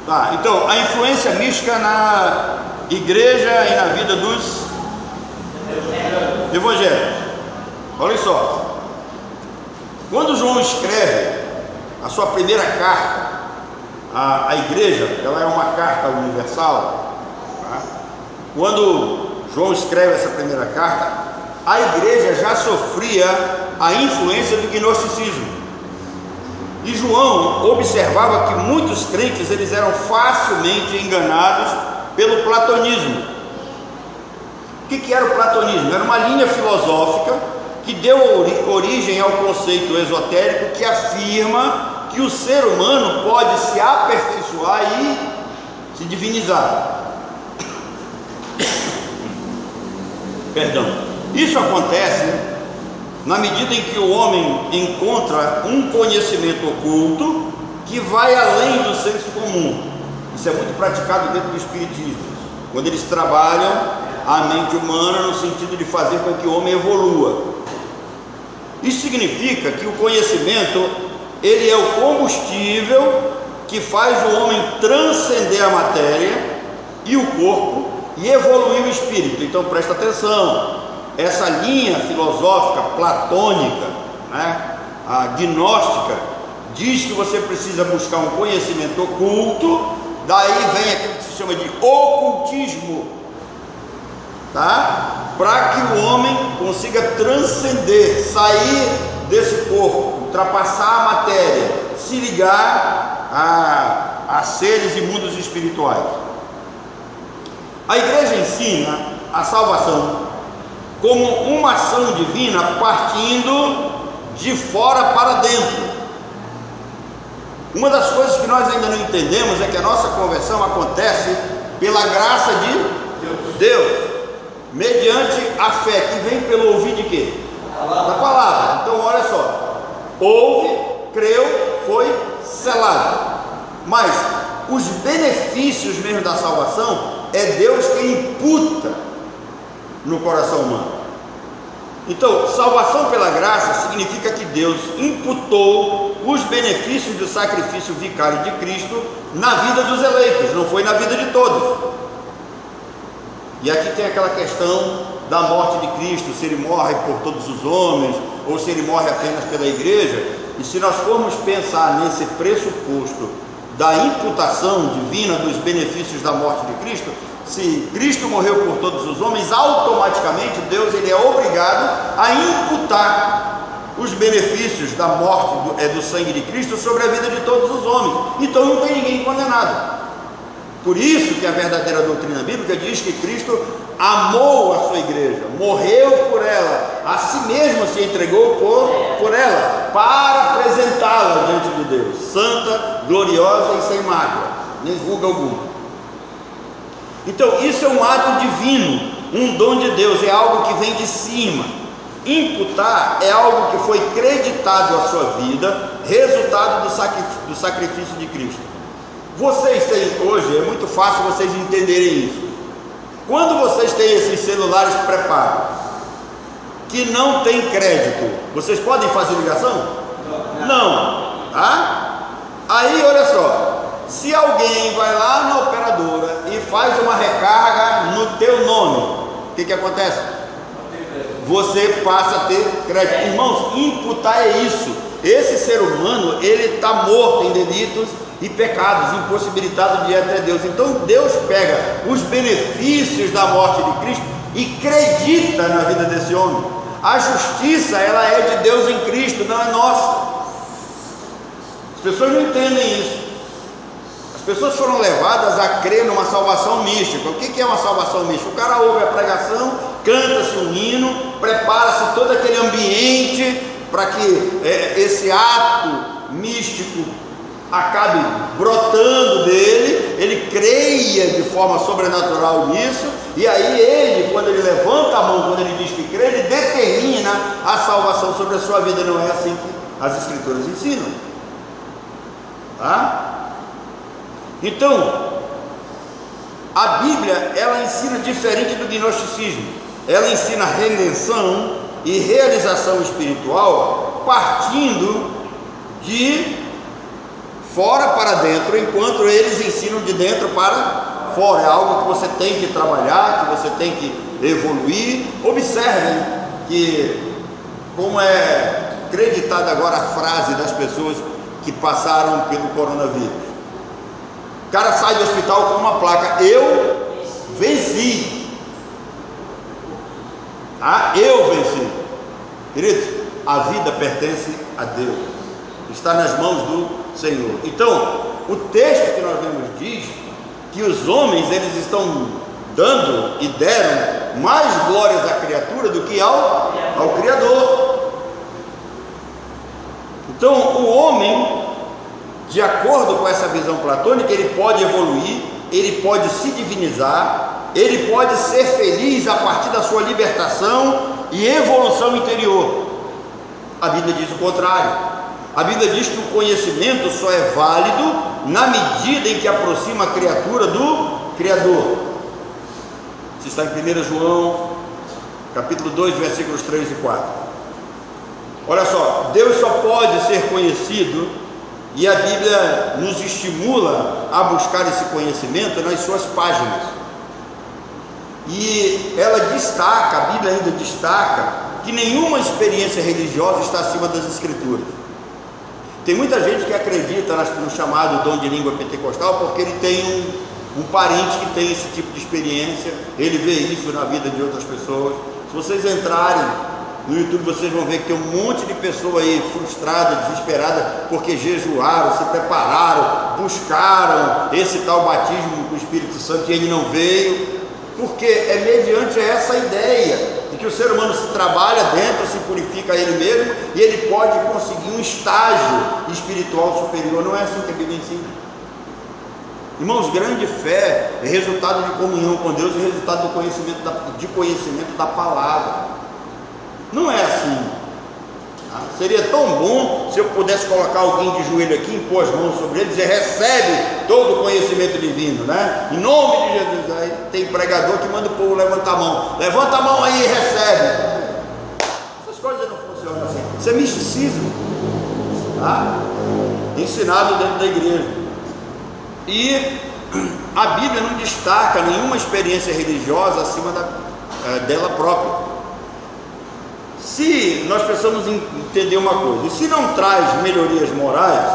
Tá, então, a influência mística na igreja e na vida dos evangélicos. Olha só, quando João escreve a sua primeira carta à igreja, ela é uma carta universal, tá? Quando João escreve essa primeira carta, a igreja já sofria a influência do gnosticismo. E João observava que muitos crentes eles eram facilmente enganados pelo platonismo. O que era o platonismo? Era uma linha filosófica que deu origem ao conceito esotérico que afirma que o ser humano pode se aperfeiçoar e se divinizar. Perdão. Isso acontece na medida em que o homem encontra um conhecimento oculto que vai além do senso comum. Isso é muito praticado dentro do espiritismo, quando eles trabalham a mente humana no sentido de fazer com que o homem evolua. Isso significa que o conhecimento ele é o combustível que faz o homem transcender a matéria e o corpo e evoluir o espírito. Então presta atenção, essa linha filosófica platônica, né, a gnóstica, diz que você precisa buscar um conhecimento oculto, daí vem aquilo que se chama de ocultismo, tá? Para que o homem consiga transcender, sair desse corpo, ultrapassar a matéria, se ligar a seres e mundos espirituais. A igreja ensina a salvação como uma ação divina partindo de fora para dentro. Uma das coisas que nós ainda não entendemos é que a nossa conversão acontece pela graça de Deus, mediante a fé que vem pelo ouvir de quê? Da palavra. Então olha só, ouve, creu, foi selado. Mas os benefícios mesmo da salvação é Deus quem imputa no coração humano. Então, salvação pela graça significa que Deus imputou os benefícios do sacrifício vicário de Cristo na vida dos eleitos, não foi na vida de todos. E aqui tem aquela questão da morte de Cristo, se ele morre por todos os homens, ou se ele morre apenas pela igreja. E se nós formos pensar nesse pressuposto da imputação divina dos benefícios da morte de Cristo, se Cristo morreu por todos os homens, automaticamente Deus ele é obrigado a imputar os benefícios da morte do sangue de Cristo sobre a vida de todos os homens. Então não tem ninguém condenado. Por isso que a verdadeira doutrina bíblica diz que Cristo amou a sua igreja, morreu por ela, a si mesmo se entregou por ela, para apresentá-la diante de Deus, santa, gloriosa e sem mácula, nem ruga alguma. Então isso é um ato divino, um dom de Deus, é algo que vem de cima. Imputar é algo que foi creditado à sua vida, resultado do sacrifício de Cristo. Vocês têm hoje, é muito fácil vocês entenderem isso. Quando vocês têm esses celulares pré-pagos, que não tem crédito, vocês podem fazer ligação? Não, tá? Aí olha só, se alguém vai lá na operadora e faz uma recarga no teu nome, o que acontece? Você passa a ter crédito. Irmãos, imputar é isso. Esse ser humano, ele está morto em delitos e pecados, impossibilitado de ir até Deus. Então Deus pega os benefícios da morte de Cristo e acredita na vida desse homem. A justiça, ela é de Deus em Cristo, não é nossa. As pessoas não entendem isso. As pessoas foram levadas a crer numa salvação mística. O que é uma salvação mística? O cara ouve a pregação, canta-se um hino, prepara-se todo aquele ambiente para que esse ato místico acabe brotando dele, ele creia de forma sobrenatural nisso, e aí ele, quando ele levanta a mão, quando ele diz que crê, ele determina a salvação sobre a sua vida. Não é assim que as escrituras ensinam, tá? Então a Bíblia, ela ensina diferente do gnosticismo. Ela ensina redenção e realização espiritual partindo de fora para dentro, enquanto eles ensinam de dentro para fora. É algo que você tem que trabalhar, que você tem que evoluir. Observem que, como é acreditada agora a frase das pessoas que passaram pelo coronavírus, o cara sai do hospital com uma placa: eu venci. Eu venci. Queridos, a vida pertence a Deus, está nas mãos do Senhor. Então, o texto que nós vemos diz que os homens, eles estão dando e deram mais glórias à criatura do que ao Criador. Então, o homem, de acordo com essa visão platônica, ele pode evoluir, ele pode se divinizar, ele pode ser feliz a partir da sua libertação e evolução interior. A Bíblia diz o contrário. A Bíblia diz que o conhecimento só é válido na medida em que aproxima a criatura do Criador. Isso está em 1 João, capítulo 2, versículos 3 e 4. Olha só, Deus só pode ser conhecido, e a Bíblia nos estimula a buscar esse conhecimento nas suas páginas. E ela destaca, a Bíblia ainda destaca, que nenhuma experiência religiosa está acima das Escrituras. Tem muita gente que acredita no chamado dom de língua pentecostal porque ele tem um parente que tem esse tipo de experiência, ele vê isso na vida de outras pessoas. Se vocês entrarem no YouTube, vocês vão ver que tem um monte de pessoa aí frustrada, desesperada, porque jejuaram, se prepararam, buscaram esse tal batismo com o Espírito Santo e ele não veio, porque é mediante essa ideia de que o ser humano se trabalha dentro, se purifica ele mesmo e ele pode conseguir um estágio espiritual superior. Não é assim que a Bíblia ensina. Irmãos, grande fé é resultado de comunhão com Deus e resultado de conhecimento da palavra. Não é assim. Seria tão bom se eu pudesse colocar alguém de joelho aqui, impor as mãos sobre ele e dizer: recebe todo o conhecimento divino, né? Em nome de Jesus. Aí tem pregador que manda o povo levantar a mão. Levanta a mão aí e recebe. Essas coisas não funcionam assim. Isso é misticismo, tá? Ensinado dentro da igreja. E a Bíblia não destaca nenhuma experiência religiosa acima dela própria. Se nós precisamos entender uma coisa, e se não traz melhorias morais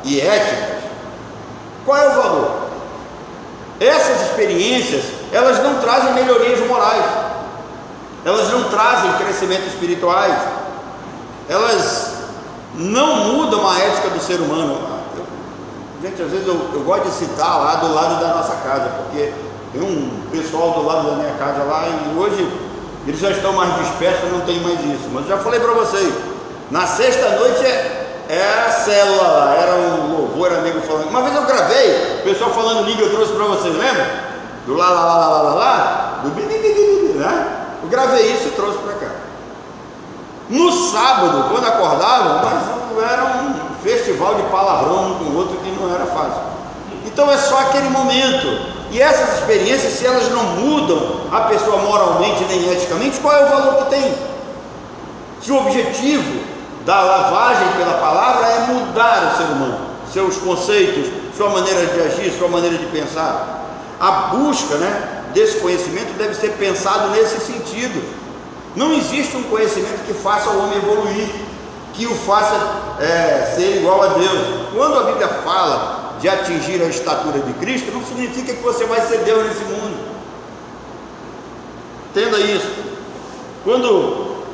e éticas, qual é o valor? Essas experiências, elas não trazem melhorias morais, elas não trazem crescimento espirituais, elas não mudam a ética do ser humano. Gente, às vezes eu gosto de citar lá do lado da nossa casa, porque tem um pessoal do lado da minha casa lá, e hoje eles já estão mais dispersos, não tem mais isso. Mas eu já falei para vocês, na sexta-noite era a célula lá, era um louvor, amigo falando. Uma vez eu gravei, o pessoal falando língua, eu trouxe para vocês, lembra? Do lá, do bi, né? Eu gravei isso e trouxe para cá. No sábado, quando acordavam, mas era um festival de palavrão um com o outro que não era fácil. Então é só aquele momento. E essas experiências, se elas não mudam a pessoa moralmente nem eticamente, qual é o valor que tem? Se o objetivo da lavagem pela palavra é mudar o ser humano, seus conceitos, sua maneira de agir, sua maneira de pensar, a busca, desse conhecimento deve ser pensado nesse sentido. Não existe um conhecimento que faça o homem evoluir, que o faça ser igual a Deus. Quando a Bíblia fala de atingir a estatura de Cristo, não significa que você vai ser Deus nesse mundo. Entenda isso. Quando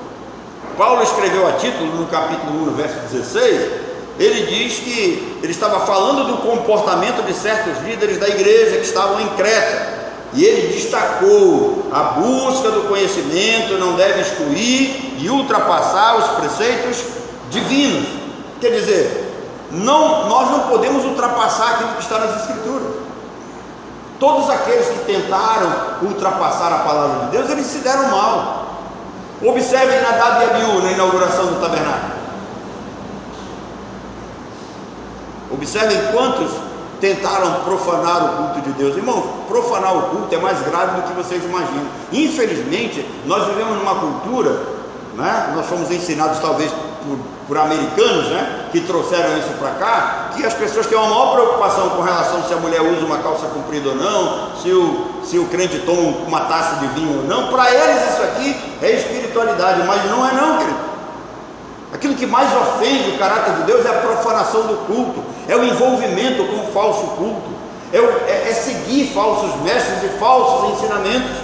Paulo escreveu a Tito, no capítulo 1, no verso 16, ele diz que ele estava falando do comportamento de certos líderes da igreja que estavam em Creta, e ele destacou: a busca do conhecimento não deve excluir e ultrapassar os preceitos divinos. Quer dizer, nós não podemos ultrapassar aquilo que está nas Escrituras. Todos aqueles que tentaram ultrapassar a palavra de Deus, eles se deram mal. Observem Nadab e Abiú na inauguração do tabernáculo. Observem quantos tentaram profanar o culto de Deus. Irmãos, profanar o culto é mais grave do que vocês imaginam. Infelizmente, nós vivemos numa cultura, nós fomos ensinados talvez por americanos, né, que trouxeram isso para cá, que as pessoas têm uma maior preocupação com relação se a mulher usa uma calça comprida ou não, se o crente toma uma taça de vinho ou não. Para eles isso aqui é espiritualidade, mas não é não, querido. Aquilo que mais ofende o caráter de Deus é a profanação do culto, é o envolvimento com o falso culto, é seguir falsos mestres e falsos ensinamentos.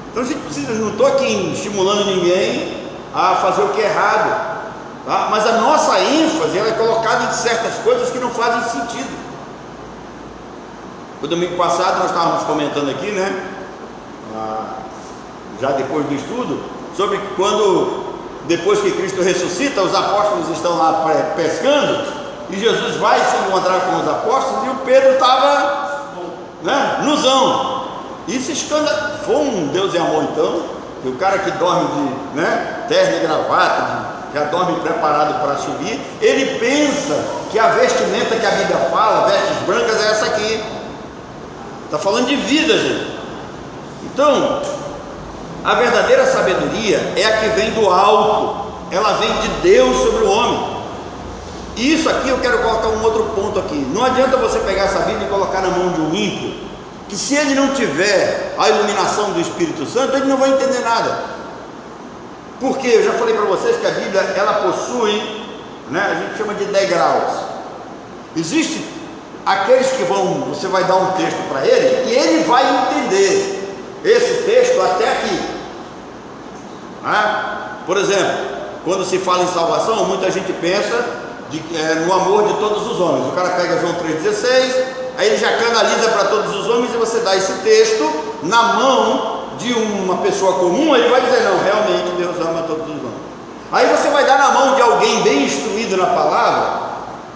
Então a gente precisa, não estou aqui estimulando ninguém a fazer o que é errado, tá? Mas a nossa ênfase ela é colocada em certas coisas que não fazem sentido. O domingo passado nós estávamos comentando aqui, né, já depois do estudo, sobre quando, depois que Cristo ressuscita, os apóstolos estão lá pescando, e Jesus vai se encontrar com os apóstolos, e o Pedro estava, né, nuzão. Isso foi um Deus e amor então, que o cara que dorme de, né, terno e gravata, já dorme preparado para subir, ele pensa que a vestimenta que a Bíblia fala, vestes brancas, é essa aqui. Está falando de vida, gente. Então, a verdadeira sabedoria é a que vem do alto, ela vem de Deus sobre o homem. E isso aqui eu quero colocar um outro ponto aqui. Não adianta você pegar essa Bíblia e colocar na mão de um ímpio, que se ele não tiver a iluminação do Espírito Santo, ele não vai entender nada. Porque eu já falei para vocês que a Bíblia ela possui, né, a gente chama de degraus. Existe aqueles que você vai dar um texto para ele e ele vai entender esse texto até aqui. Por exemplo, quando se fala em salvação, muita gente pensa no amor de todos os homens. O cara pega João 3,16, aí ele já canaliza para todos os homens, e você dá esse texto na mão de uma pessoa comum, ele vai dizer, não, realmente Deus ama todos os homens. Aí você vai dar na mão de alguém bem instruído na palavra,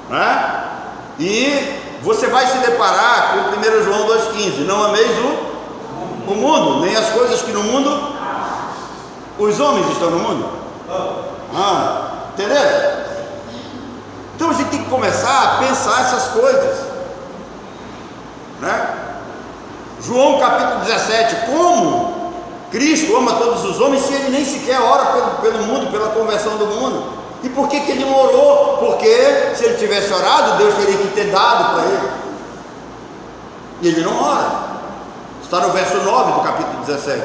né? E você vai se deparar com 1 João 2,15, não ameis o mundo, nem as coisas que no mundo. Os homens estão no mundo? Entendeu? Então a gente tem que começar a pensar essas coisas, né? João capítulo 17, como Cristo ama todos os homens se ele nem sequer ora pelo mundo, pela conversão do mundo? E por que ele não orou? Porque se ele tivesse orado, Deus teria que ter dado para ele. E ele não ora. Está no verso 9 do capítulo 17.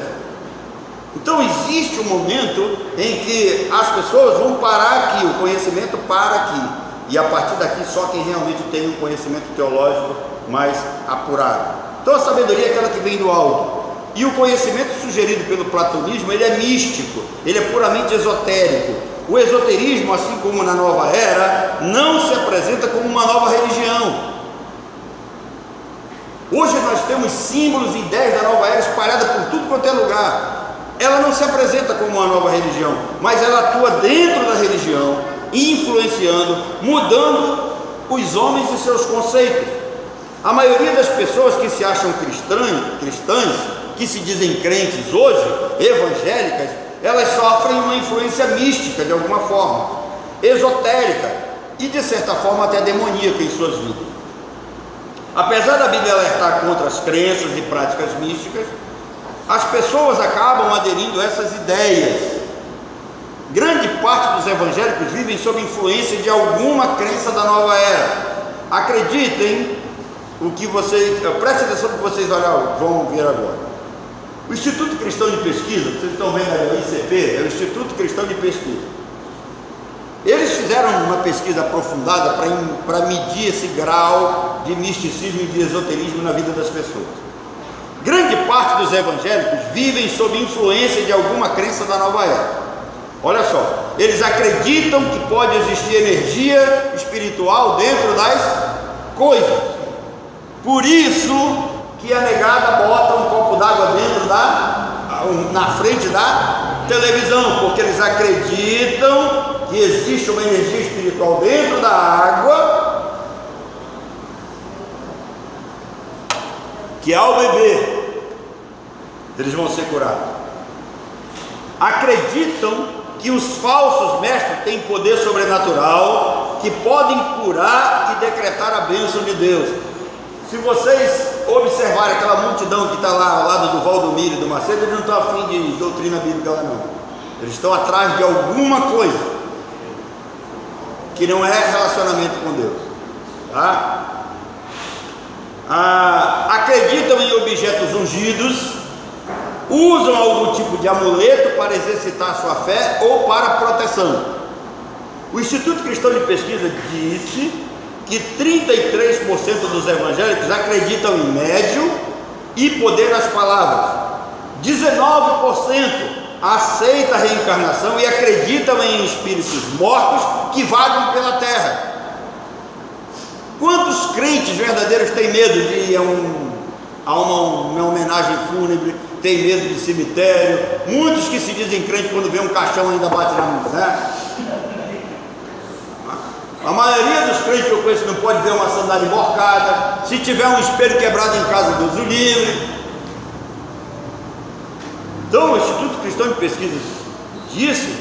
Então existe um momento em que as pessoas vão parar aqui, o conhecimento para aqui, e a partir daqui só quem realmente tem um conhecimento teológico mais apurado. Então a sabedoria é aquela que vem do alto, e o conhecimento sugerido pelo platonismo, ele é místico, ele é puramente esotérico. O esoterismo, assim como na nova era, não se apresenta como uma nova religião. Hoje nós temos símbolos e ideias da nova era espalhadas por tudo quanto é lugar. Ela não se apresenta como uma nova religião, mas ela atua dentro da religião, influenciando, mudando os homens e seus conceitos. A maioria das pessoas que se acham cristãs, que se dizem crentes hoje, evangélicas, elas sofrem uma influência mística de alguma forma, esotérica e de certa forma até demoníaca em suas vidas. Apesar da Bíblia alertar contra as crenças e práticas místicas, as pessoas acabam aderindo a essas ideias. Grande parte dos evangélicos vivem sob influência de alguma crença da nova era. Acreditem o que prestem atenção no que vocês vão ver agora. O Instituto Cristão de Pesquisa, vocês estão vendo aí, o ICP, é o Instituto Cristão de Pesquisa. Eles fizeram uma pesquisa aprofundada para medir esse grau de misticismo e de esoterismo na vida das pessoas. Grande parte dos evangélicos vivem sob influência de alguma crença da nova era. Olha só, eles acreditam que pode existir energia espiritual dentro das coisas. Por isso que a negada bota um copo d'água na frente da televisão, porque eles acreditam que existe uma energia espiritual dentro da água, que ao beber eles vão ser curados. Acreditam que os falsos mestres têm poder sobrenatural, que podem curar e decretar a bênção de Deus. Se vocês observarem aquela multidão que está lá ao lado do Valdomiro e do Macedo, eles não estão afim de doutrina bíblica lá não. Eles estão atrás de alguma coisa que não é relacionamento com Deus, tá? Acreditam em objetos ungidos, usam algum tipo de amuleto para exercitar sua fé ou para proteção. O Instituto Cristão de Pesquisa disse que 33% dos evangélicos acreditam em médium e poder nas palavras. 19% aceita a reencarnação e acreditam em espíritos mortos que vagam pela terra. Quantos crentes verdadeiros têm medo de ir a uma homenagem fúnebre, têm medo de cemitério? Muitos que se dizem crentes, quando vê um caixão ainda bate na mão, né? A maioria dos crentes que eu conheço não pode ver uma sandália emborcada. Se tiver um espelho quebrado em casa, Deus o livre. Então o Instituto Cristão de Pesquisa disse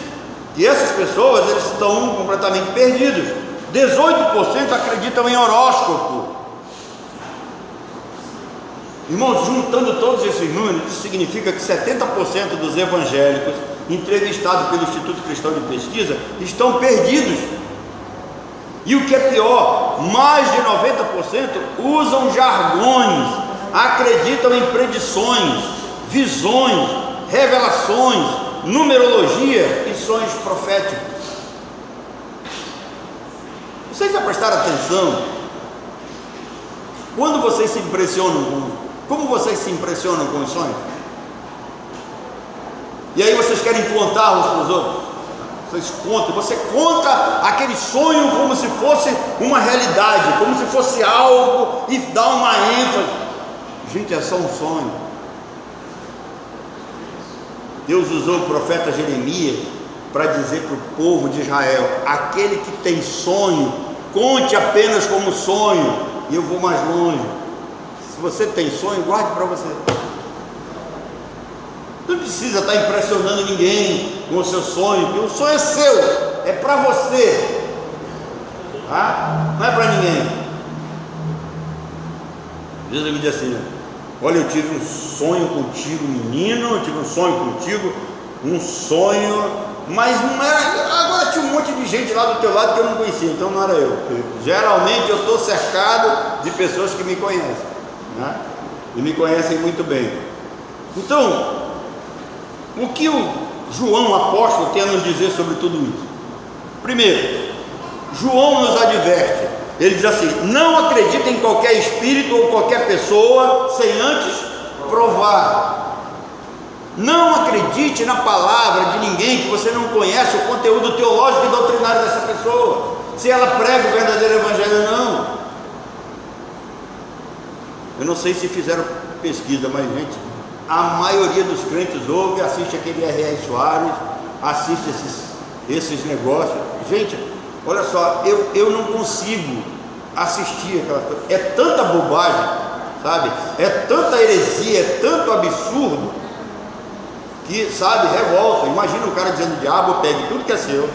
que essas pessoas, eles estão completamente perdidos. 18% acreditam em horóscopo. Irmãos, juntando todos esses números, isso significa que 70% dos evangélicos entrevistados pelo Instituto Cristão de Pesquisa estão perdidos. E o que é pior, mais de 90% usam jargões, acreditam em predições, visões, revelações, numerologia e sonhos proféticos. Vocês já prestaram atenção? Quando vocês se impressionam como vocês se impressionam com os sonhos? E aí vocês querem contar uns para os outros? Você conta aquele sonho como se fosse uma realidade, como se fosse algo, e dá uma ênfase. Gente, é só um sonho. Deus usou o profeta Jeremias para dizer para o povo de Israel: aquele que tem sonho, conte apenas como sonho, e eu vou mais longe. Se você tem sonho, guarde para você. Não precisa estar impressionando ninguém com o seu sonho, porque o sonho é seu, é para você, tá? Não é para ninguém. Jesus me disse assim: olha, eu tive um sonho contigo, menino, eu tive um sonho contigo, um sonho, mas não era. Agora tinha um monte de gente lá do teu lado que eu não conhecia, então não era eu. Geralmente eu estou cercado de pessoas que me conhecem, né? E me conhecem muito bem. Então, o que o João apóstolo tem a nos dizer sobre tudo isso? Primeiro, João nos adverte. Ele diz assim: não acredite em qualquer espírito ou qualquer pessoa sem antes provar. Não acredite na palavra de ninguém que você não conhece o conteúdo teológico e doutrinário dessa pessoa, se ela prega o verdadeiro evangelho ou não. Eu não sei se fizeram pesquisa, mas gente, a maioria dos crentes ouve, assiste aquele R.R. Soares, assiste esses negócios. Gente, olha só, eu não consigo assistir aquela coisa. É tanta bobagem, sabe? É tanta heresia, é tanto absurdo que, sabe, revolta. Imagina o cara dizendo: diabo, pegue tudo que é seu,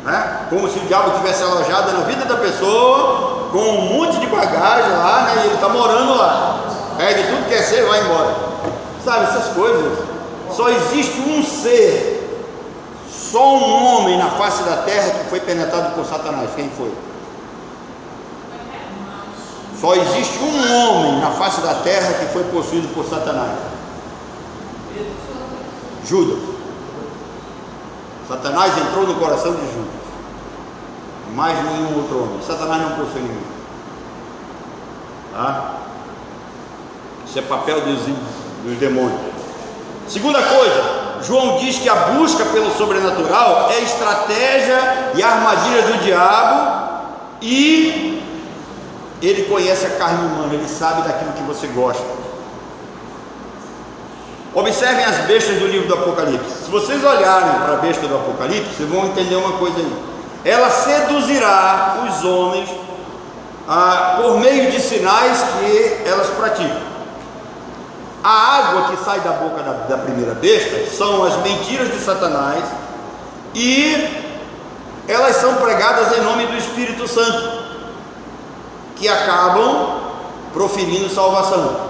né? Como se o diabo tivesse alojado na vida da pessoa com um monte de bagagem lá, né? E ele está morando lá. Pegue tudo que é seu e vai embora. Sabe, essas coisas. Só existe um ser, só um homem na face da terra que foi penetrado por Satanás. Quem foi? Só existe um homem na face da terra que foi possuído por Satanás: Judas. Satanás entrou no coração de Judas, mais nenhum outro homem. Satanás não possui ninguém, tá? Isso é papel dos demônios. Segunda coisa, João diz que a busca pelo sobrenatural é estratégia e armadilha do diabo, e ele conhece a carne humana, ele sabe daquilo que você gosta. Observem as bestas do livro do Apocalipse. Se vocês olharem para a besta do Apocalipse, vocês vão entender uma coisa aí. Ela seduzirá os homens por meio de sinais que elas praticam. A água que sai da boca da primeira besta são as mentiras de Satanás, e elas são pregadas em nome do Espírito Santo, que acabam proferindo salvação.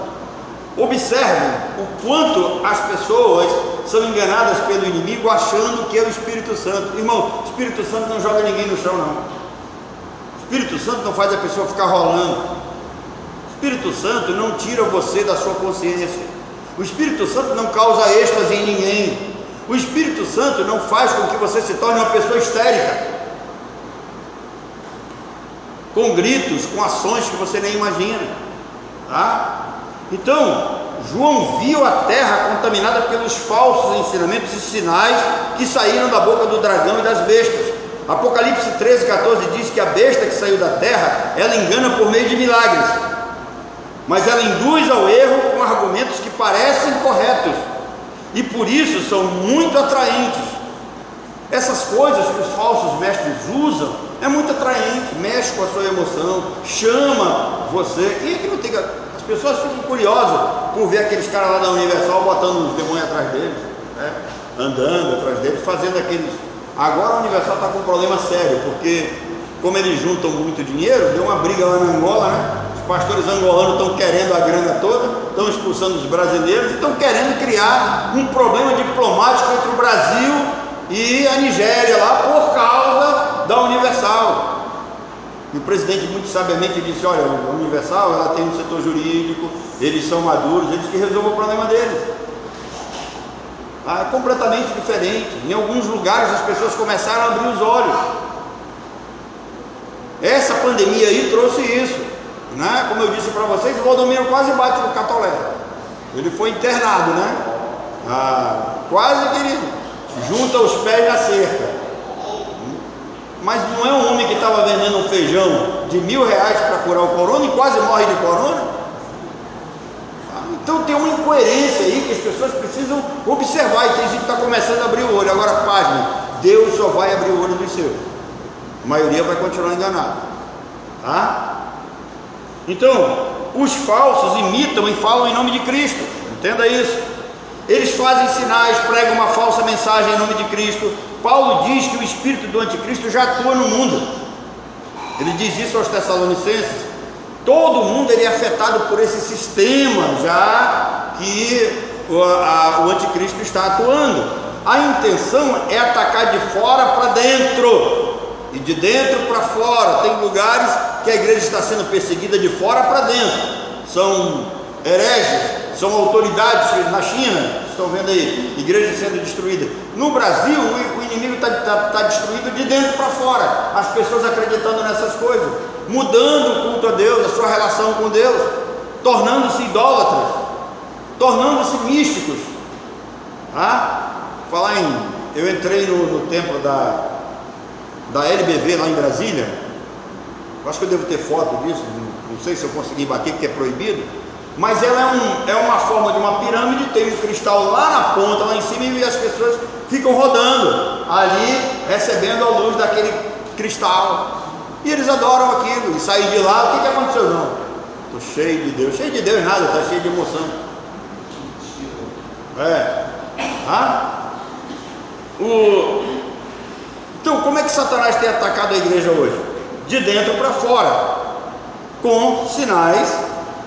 Observem o quanto as pessoas são enganadas pelo inimigo achando que é o Espírito Santo. Irmão, o Espírito Santo não joga ninguém no chão, não. O Espírito Santo não faz a pessoa ficar rolando. O Espírito Santo não tira você da sua consciência. O Espírito Santo não causa êxtase em ninguém. O Espírito Santo não faz com que você se torne uma pessoa histérica, com gritos, com ações que você nem imagina, tá? Então, João viu a terra contaminada pelos falsos ensinamentos e sinais que saíram da boca do dragão e das bestas. Apocalipse 13:14 diz que a besta que saiu da terra, ela engana por meio de milagres, mas ela induz ao erro com argumentos que parecem corretos, e por isso são muito atraentes. Essas coisas que os falsos mestres usam é muito atraente, mexe com a sua emoção, chama você. Quem é que não tem? As pessoas ficam curiosas por ver aqueles caras lá da Universal botando os demônios atrás deles, né? Andando atrás deles, fazendo aqueles. Agora a Universal está com um problema sério, porque como eles juntam muito dinheiro, deu uma briga lá na Angola, né? Os pastores angolanos estão querendo a grana toda, estão expulsando os brasileiros, estão querendo criar um problema diplomático entre o Brasil e a Nigéria lá por causa da Universal. E o presidente muito sabiamente disse: olha, a Universal ela tem um setor jurídico, eles são maduros, eles que resolvam o problema deles. É completamente diferente. Em alguns lugares as pessoas começaram a abrir os olhos. Essa pandemia aí trouxe isso, né? Como eu disse para vocês, o Valdomiro quase bate no Catolé. Ele foi internado, né? Quase que ele junta os pés na cerca. Mas não é um homem que estava vendendo um feijão de R$1.000 para curar o corona e quase morre de corona? Então tem uma incoerência aí que as pessoas precisam observar, e tem gente que está começando a abrir o olho. Agora, pasme, Deus só vai abrir o olho dos seus. A maioria vai continuar enganada, tá? Então, os falsos imitam e falam em nome de Cristo, entenda isso. Eles fazem sinais, pregam uma falsa mensagem em nome de Cristo. Paulo diz que o espírito do anticristo já atua no mundo. Ele diz isso aos Tessalonicenses. Todo mundo ele é afetado por esse sistema já que o anticristo está atuando. A intenção é atacar de fora para dentro e de dentro para fora. Tem lugares que a igreja está sendo perseguida de fora para dentro. São hereges, são autoridades na China, estão vendo aí, igrejas sendo destruídas. No Brasil, o inimigo está destruído de dentro para fora. As pessoas acreditando nessas coisas, mudando o culto a Deus, a sua relação com Deus, tornando-se idólatras, tornando-se místicos. Eu entrei no templo da LBV lá em Brasília. Eu acho que eu devo ter foto disso, não sei se eu consegui bater, porque é proibido. Mas ela é uma forma de uma pirâmide, tem um cristal lá na ponta, lá em cima, e as pessoas ficam rodando ali, recebendo a luz daquele cristal, e eles adoram aquilo, e saem de lá. O que aconteceu? Não, estou cheio de Deus nada, está cheio de emoção. Então, como é que Satanás tem atacado a igreja hoje? De dentro para fora, com sinais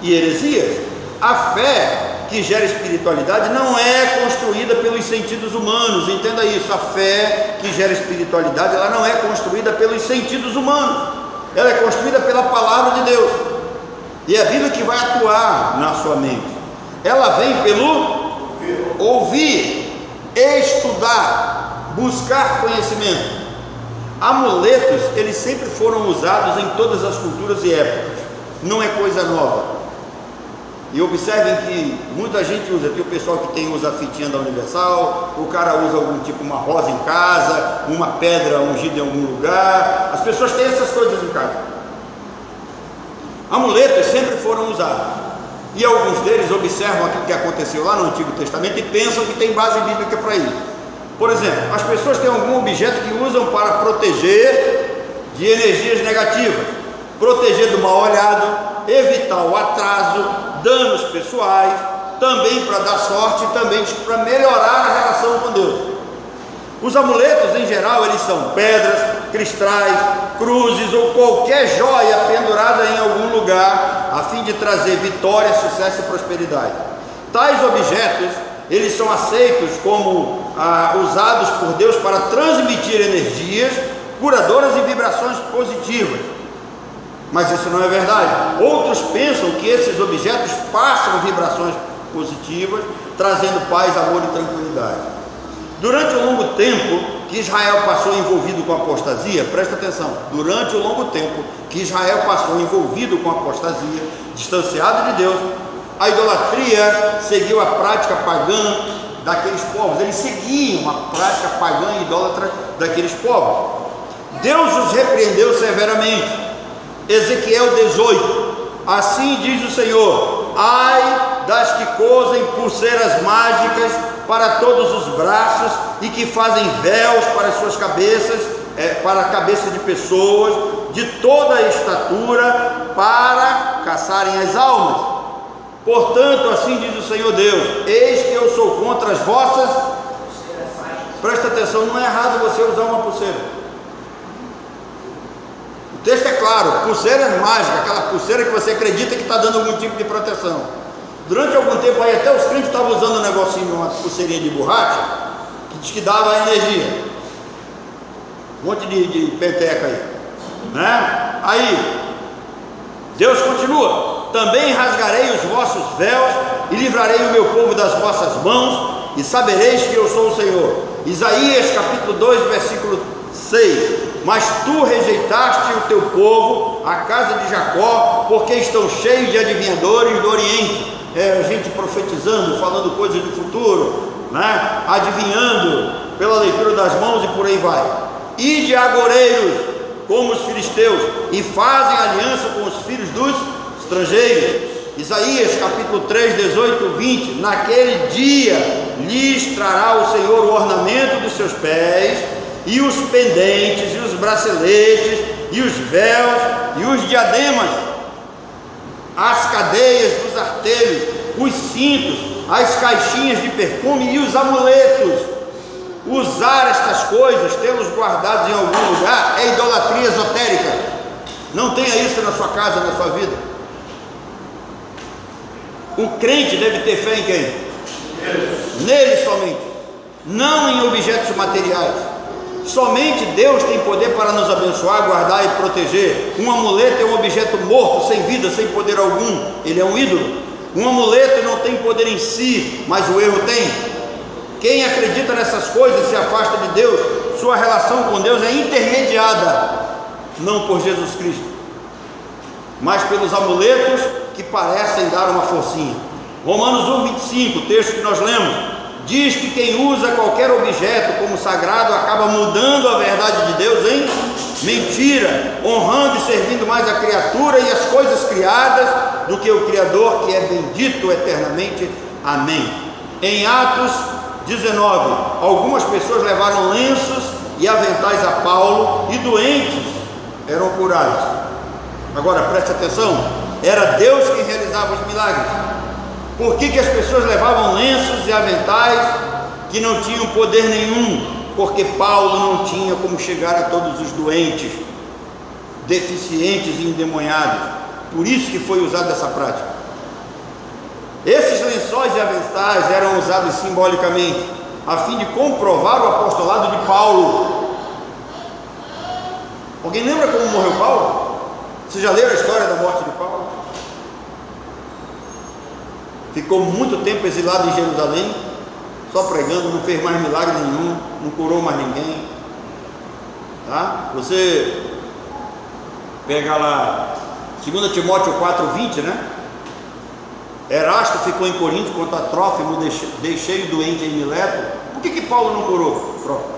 e heresias. A fé que gera espiritualidade não é construída pelos sentidos humanos, entenda isso. A fé que gera espiritualidade, ela não é construída pelos sentidos humanos, ela é construída pela palavra de Deus, e é a Bíblia que vai atuar na sua mente. Ela vem pelo ouvir, estudar, buscar conhecimento. Amuletos, eles sempre foram usados em todas as culturas e épocas, não é coisa nova. E observem que muita gente usa, tem o pessoal que usa a fitinha da Universal, o cara usa algum tipo, uma rosa em casa, uma pedra ungida em algum lugar. As pessoas têm essas coisas em casa. Amuletos sempre foram usados, e alguns deles observam aquilo que aconteceu lá no Antigo Testamento e pensam que tem base bíblica para isso. Por exemplo, as pessoas têm algum objeto que usam para proteger de energias negativas, proteger do mal olhado, evitar o atraso, danos pessoais, também para dar sorte, também para melhorar a relação com Deus. Os amuletos em geral, eles são pedras, cristais, cruzes ou qualquer joia pendurada em algum lugar, a fim de trazer vitória, sucesso e prosperidade. Tais objetos eles são aceitos como usados por Deus para transmitir energias curadoras e vibrações positivas. Mas isso não é verdade. Outros pensam que esses objetos passam vibrações positivas, trazendo paz, amor e tranquilidade. Durante o longo tempo que Israel passou envolvido com a apostasia, presta atenção, durante o longo tempo que Israel passou envolvido com a apostasia, distanciado de Deus, a idolatria seguiu a prática pagã daqueles povos. Eles seguiam a prática pagã e idólatra daqueles povos. Deus os repreendeu severamente. Ezequiel 18, assim diz o Senhor: ai das que cosem pulseiras mágicas para todos os braços e que fazem véus para as suas cabeças, para a cabeça de pessoas de toda a estatura, para caçarem as almas. Portanto, assim diz o Senhor Deus: eis que eu sou contra as vossas. Presta atenção, não é errado você usar uma pulseira. O texto é claro, pulseiras mágicas, aquela pulseira que você acredita que está dando algum tipo de proteção. Durante algum tempo aí, até os crentes estavam usando um negocinho, uma pulseirinha de borracha, que diz que dava energia. Um monte de penteca aí, né? Aí, Deus continua: também rasgarei os vossos véus e livrarei o meu povo das vossas mãos, e sabereis que eu sou o Senhor. Isaías capítulo 2, versículo 6. Mas tu rejeitaste o teu povo, a casa de Jacó, porque estão cheios de adivinhadores do Oriente. Gente profetizando, falando coisas do futuro, né? Adivinhando pela leitura das mãos e por aí vai. E de agoreiros, como os filisteus, e fazem aliança com os filhos dos estrangeiros. Isaías capítulo 3, 18, 20. Naquele dia lhes trará o Senhor o ornamento dos seus pés, e os pendentes, e os braceletes, e os véus, e os diademas, as cadeias dos artelhos, os cintos, as caixinhas de perfume e os amuletos. Usar estas coisas, tê-los guardados em algum lugar, é idolatria esotérica. Não tenha isso na sua casa, na sua vida. O crente deve ter fé em quem? Nele somente, não em objetos materiais. Somente Deus tem poder para nos abençoar, guardar e proteger. Um amuleto é um objeto morto, sem vida, sem poder algum. Ele é um ídolo. Um amuleto não tem poder em si, mas o erro tem. Quem acredita nessas coisas se afasta de Deus. Sua relação com Deus é intermediada, não por Jesus Cristo, mas pelos amuletos que parecem dar uma forcinha. Romanos 1,25, o texto que nós lemos, diz que quem usa qualquer objeto como sagrado acaba mudando a verdade de Deus em mentira, honrando e servindo mais a criatura e as coisas criadas do que o Criador, que é bendito eternamente. Amém. Em Atos 19, algumas pessoas levaram lenços e aventais a Paulo, e doentes eram curados. Agora preste atenção, era Deus quem realizava os milagres. Por que as pessoas levavam lenços e aventais que não tinham poder nenhum? Porque Paulo não tinha como chegar a todos os doentes, deficientes e endemoniados. Por isso que foi usada essa prática. Esses lençóis e aventais eram usados simbolicamente, a fim de comprovar o apostolado de Paulo. Alguém lembra como morreu Paulo? Você já leu a história da morte de Paulo? Ficou muito tempo exilado em Jerusalém, só pregando, não fez mais milagre nenhum, não curou mais ninguém. Tá? Você pega lá 2 Timóteo 4,20, né? Erasto ficou em Corinto enquanto a Trófimo deixei o doente em Mileto. Por que Paulo não curou Trófimo?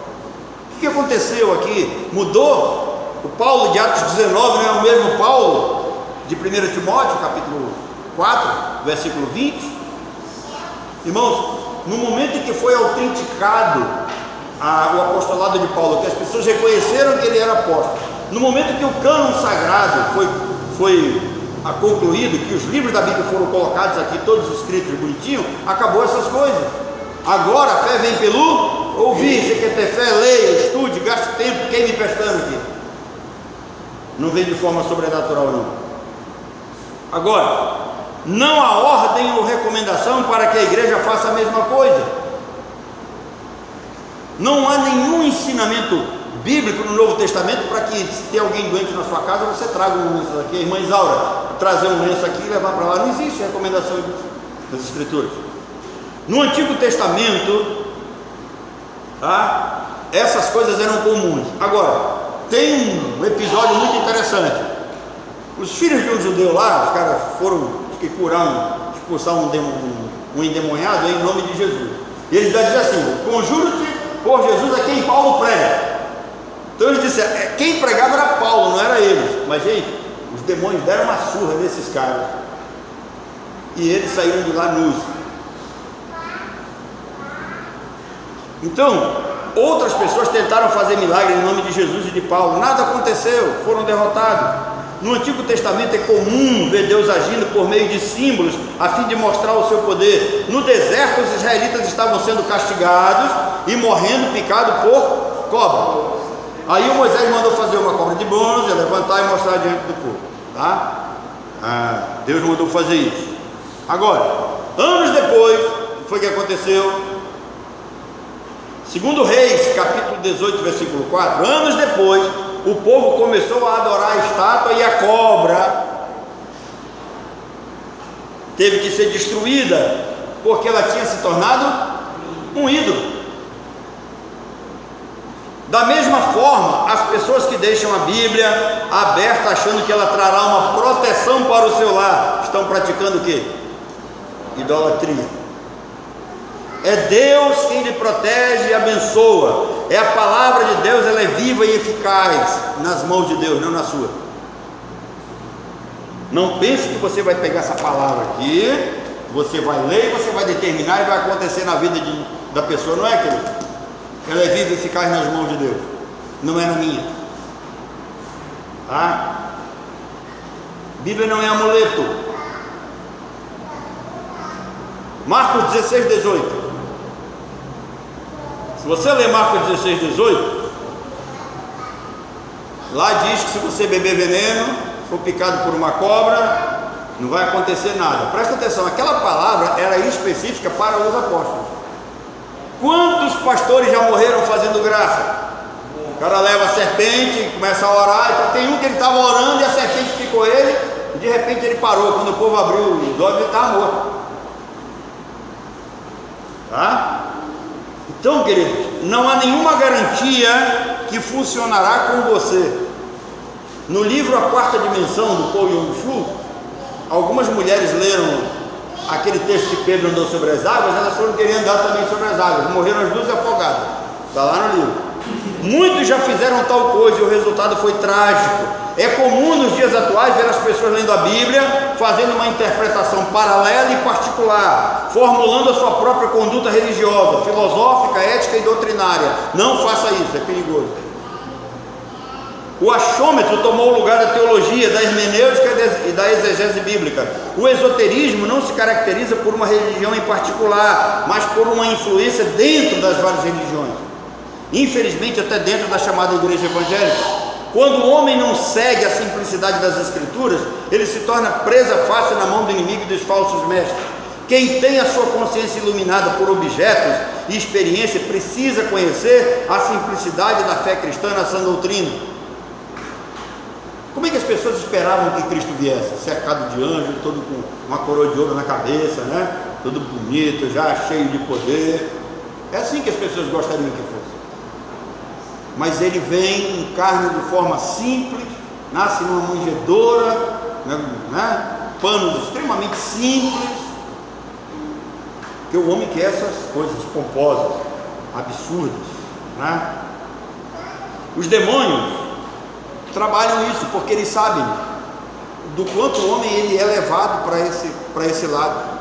O que aconteceu aqui? Mudou? O Paulo de Atos 19 não é o mesmo Paulo de 1 Timóteo capítulo 4, versículo 20. Irmãos, no momento em que foi autenticado o apostolado de Paulo, que as pessoas reconheceram que ele era apóstolo, no momento que o cânon sagrado foi concluído, que os livros da Bíblia foram colocados aqui, todos escritos bonitinho, acabou essas coisas. Agora a fé vem pelo ouvir. Você quer ter fé? Leia, estude, gaste tempo, queime pestana aqui. Não vem de forma sobrenatural não. Agora, Não há ordem ou recomendação para que a igreja faça a mesma coisa. Não há nenhum ensinamento bíblico no Novo Testamento para que, se tem alguém doente na sua casa, você traga um lenço aqui. A irmã Isaura, trazer um lenço aqui e levar para lá. Não existe recomendação das Escrituras. No Antigo Testamento, tá? Essas coisas eram comuns. Agora, tem um episódio muito interessante. Os filhos de um judeu lá, os caras foram expulsar um endemoniado em nome de Jesus. E eles diziam assim: conjuro-te por Jesus a quem Paulo prega. Então eles disseram, quem pregava era Paulo, não era eles. Mas gente, os demônios deram uma surra nesses caras e eles saíram de lá nus. Então outras pessoas tentaram fazer milagre em nome de Jesus e de Paulo, nada aconteceu, foram derrotados. No Antigo Testamento é comum ver Deus agindo por meio de símbolos a fim de mostrar o seu poder. No deserto os israelitas estavam sendo castigados e morrendo picados por cobra. Aí o Moisés mandou fazer uma cobra de bronze, levantar e mostrar diante do povo, tá? Deus mandou fazer isso. Agora, anos depois, o que foi que aconteceu? Segundo Reis, capítulo 18, versículo 4, anos depois, o povo começou a adorar a estátua e a cobra teve que ser destruída, porque ela tinha se tornado um ídolo. Da mesma forma, as pessoas que deixam a Bíblia aberta achando que ela trará uma proteção para o seu lar, estão praticando o quê? Idolatria. É Deus quem lhe protege e abençoa. É a palavra de Deus, ela é viva e eficaz nas mãos de Deus, não na sua. Não pense que você vai pegar essa palavra aqui, você vai ler e você vai determinar e vai acontecer na vida da pessoa. Não é, querido? Ela é viva e eficaz nas mãos de Deus, não é na minha. Tá? Bíblia não é amuleto. Marcos 16, 18. Se você ler Marcos 16, 18, lá diz que se você beber veneno, for picado por uma cobra, não vai acontecer nada. Presta atenção, aquela palavra era específica para os apóstolos. Quantos pastores já morreram fazendo graça? O cara leva a serpente e começa a orar. Então tem um que ele estava orando e a serpente picou ele, e de repente ele parou. Quando o povo abriu os olhos, ele estava morto. Tá? Então, queridos, não há nenhuma garantia que funcionará com você. No livro A Quarta Dimensão, do Paul Yong-Chu, algumas mulheres leram aquele texto que Pedro andou sobre as águas, elas foram querer andar também sobre as águas, morreram as duas afogadas, está lá no livro. Muitos já fizeram tal coisa e o resultado foi trágico. É comum nos dias atuais ver as pessoas lendo a Bíblia, fazendo uma interpretação paralela e particular, formulando a sua própria conduta religiosa, filosófica, ética e doutrinária. Não faça isso, é perigoso. O achômetro tomou o lugar da teologia, da hermenêutica e da exegese bíblica. O esoterismo não se caracteriza por uma religião em particular, mas por uma influência dentro das várias religiões. Infelizmente, até dentro da chamada igreja evangélica. Quando o homem não segue a simplicidade das escrituras, ele se torna presa fácil na mão do inimigo e dos falsos mestres. Quem tem a sua consciência iluminada por objetos e experiência precisa conhecer a simplicidade da fé cristã na sã doutrina. Como é que as pessoas esperavam que Cristo viesse? Cercado de anjos, todo com uma coroa de ouro na cabeça, né? Todo bonito, já cheio de poder. É assim que as pessoas gostariam que fosse. Mas ele vem, encarna de forma simples, nasce numa manjedoura, né? Panos extremamente simples, porque o homem quer essas coisas pomposas, absurdas, né? Os demônios trabalham isso porque eles sabem do quanto o homem ele é levado para esse lado.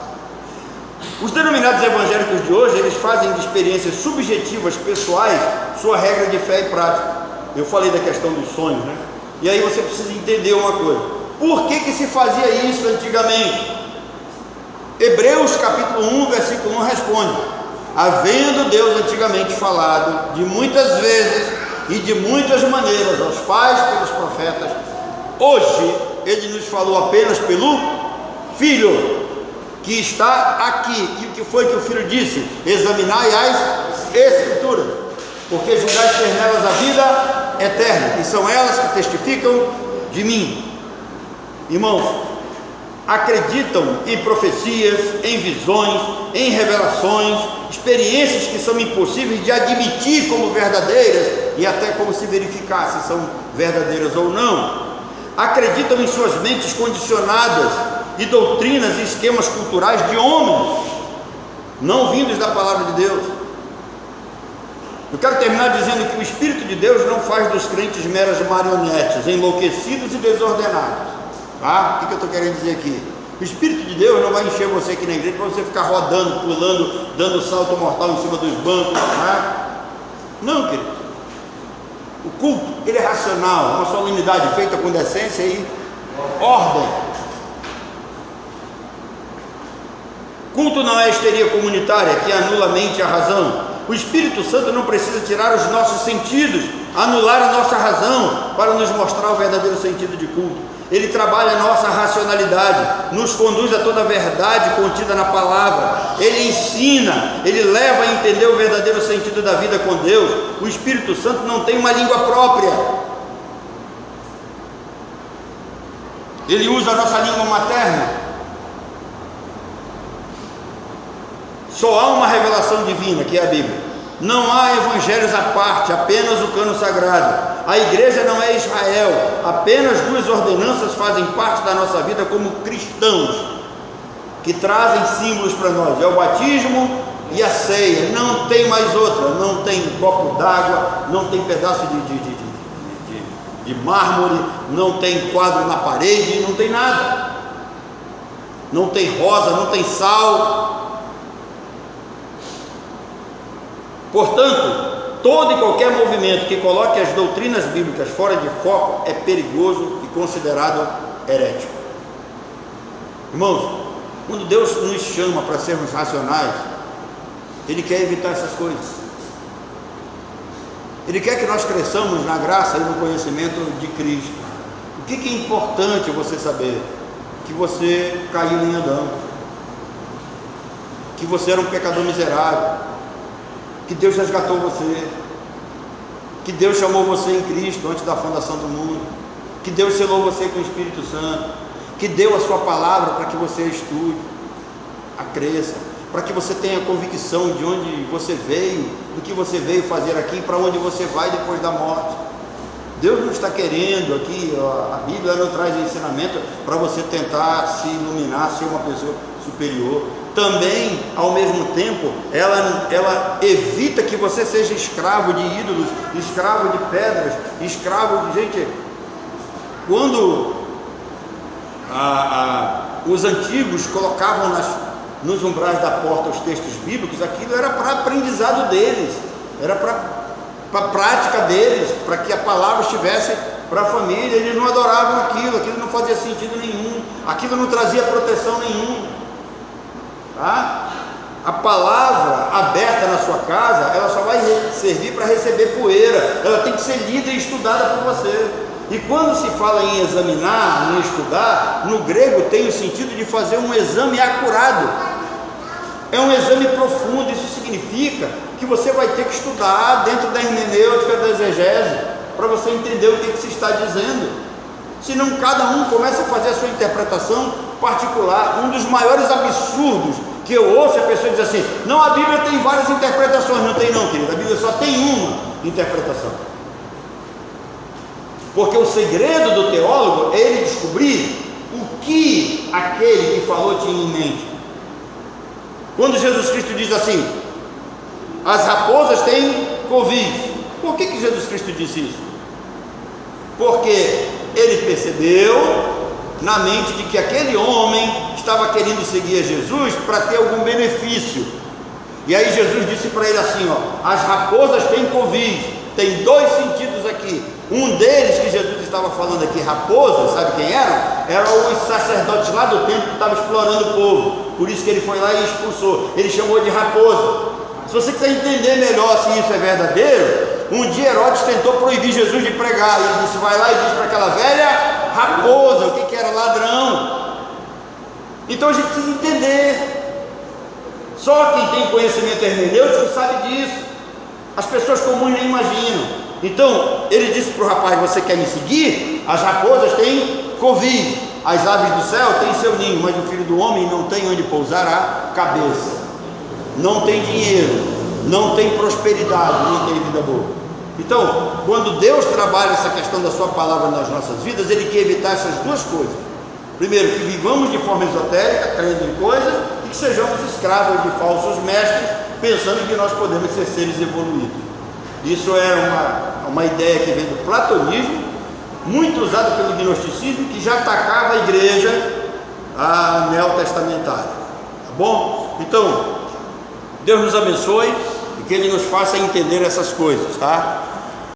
Os denominados evangélicos de hoje, eles fazem de experiências subjetivas, pessoais, sua regra de fé e prática. Eu falei da questão dos sonhos, né? E aí você precisa entender uma coisa. Por que se fazia isso antigamente? Hebreus capítulo 1, versículo 1 responde: havendo Deus antigamente falado de muitas vezes e de muitas maneiras aos pais pelos profetas, hoje Ele nos falou apenas pelo Filho, que está aqui. E o que foi que o Filho disse? Examinai as Escrituras, porque julgais ter nelas a vida eterna, e são elas que testificam de mim. Irmãos, acreditam em profecias, em visões, em revelações, experiências que são impossíveis de admitir como verdadeiras e até como se verificar se são verdadeiras ou não. Acreditam em suas mentes condicionadas e doutrinas e esquemas culturais de homens, não vindos da palavra de Deus. Eu quero terminar dizendo que o Espírito de Deus não faz dos crentes meras marionetes, enlouquecidos e desordenados. Tá? O que eu estou querendo dizer aqui? O Espírito de Deus não vai encher você aqui na igreja para você ficar rodando, pulando, dando salto mortal em cima dos bancos. Tá? Não, querido. O culto, ele é racional, uma solenidade feita com decência e ordem. Culto não é histeria comunitária que anula a mente e a razão. O Espírito Santo não precisa tirar os nossos sentidos, anular a nossa razão para nos mostrar o verdadeiro sentido de culto. Ele trabalha a nossa racionalidade, nos conduz a toda a verdade contida na palavra. Ele ensina, ele leva a entender o verdadeiro sentido da vida com Deus. O Espírito Santo não tem uma língua própria. Ele usa a nossa língua materna. Só há uma revelação divina, que é a Bíblia. Não há evangelhos à parte, apenas o cano sagrado. A igreja não é Israel. Apenas duas ordenanças fazem parte da nossa vida como cristãos, que trazem símbolos para nós: é o batismo e a ceia. Não tem mais outra. Não tem copo d'água, não tem pedaço de mármore, não tem quadro na parede, não tem nada. Não tem rosa, não tem sal. Portanto, todo e qualquer movimento que coloque as doutrinas bíblicas fora de foco é perigoso e considerado herético. Irmãos, quando Deus nos chama para sermos racionais, Ele quer evitar essas coisas. Ele quer que nós cresçamos na graça e no conhecimento de Cristo. O que é importante você saber? Que você caiu em Adão, que você era um pecador miserável, que Deus resgatou você, que Deus chamou você em Cristo antes da fundação do mundo, que Deus selou você com o Espírito Santo, que deu a sua palavra para que você estude, cresça, para que você tenha convicção de onde você veio, do que você veio fazer aqui e para onde você vai depois da morte. Deus não está querendo aqui, a Bíblia não traz ensinamento para você tentar se iluminar, ser uma pessoa superior. Também, ao mesmo tempo, ela evita que você seja escravo de ídolos, escravo de pedras, escravo de gente. Quando os antigos colocavam nos umbrais da porta os textos bíblicos, aquilo era para aprendizado deles, era para a prática deles, para que a palavra estivesse para a família. Eles não adoravam aquilo não fazia sentido nenhum, aquilo não trazia proteção nenhuma. Tá? A palavra aberta na sua casa, ela só vai servir para receber poeira, ela tem que ser lida e estudada por você. E quando se fala em examinar, em estudar, no grego tem o sentido de fazer um exame acurado, é um exame profundo. Isso significa que você vai ter que estudar dentro da hermenêutica, da exegese, para você entender o que se está dizendo. Senão cada um começa a fazer a sua interpretação particular. Um dos maiores absurdos que eu ouço é a pessoa dizer assim: não, a Bíblia tem várias interpretações. Não tem não, querido, a Bíblia só tem uma interpretação. Porque o segredo do teólogo é ele descobrir o que aquele que falou tinha em mente. Quando Jesus Cristo diz assim: as raposas têm covis, por que Jesus Cristo disse isso? Porque ele percebeu na mente de que aquele homem estava querendo seguir a Jesus para ter algum benefício. E aí Jesus disse para ele assim: ó, as raposas têm covis. Tem dois sentidos aqui. Um deles que Jesus estava falando aqui, raposas, sabe quem eram? Eram os sacerdotes lá do templo que estavam explorando o povo. Por isso que ele foi lá e expulsou. Ele chamou de raposa. Se você quiser entender melhor se isso é verdadeiro, um dia Herodes tentou proibir Jesus de pregar. Ele disse: vai lá e diz para aquela velha raposa. O que era? Ladrão. Então a gente precisa entender. Só quem tem conhecimento hermenêutico sabe disso. As pessoas comuns nem imaginam. Então ele disse para o rapaz: você quer me seguir? As raposas têm covil, as aves do céu têm seu ninho, mas o filho do homem não tem onde pousar a cabeça. Não tem dinheiro, não tem prosperidade, não tem vida boa. Então, quando Deus trabalha essa questão da sua palavra nas nossas vidas, Ele quer evitar essas duas coisas. Primeiro, que vivamos de forma esotérica, crendo em coisas, e que sejamos escravos de falsos mestres, pensando que nós podemos ser seres evoluídos. Isso é uma ideia que vem do platonismo, muito usada pelo gnosticismo, que já atacava a igreja neotestamentária. Tá bom? Então, Deus nos abençoe e que Ele nos faça entender essas coisas, tá?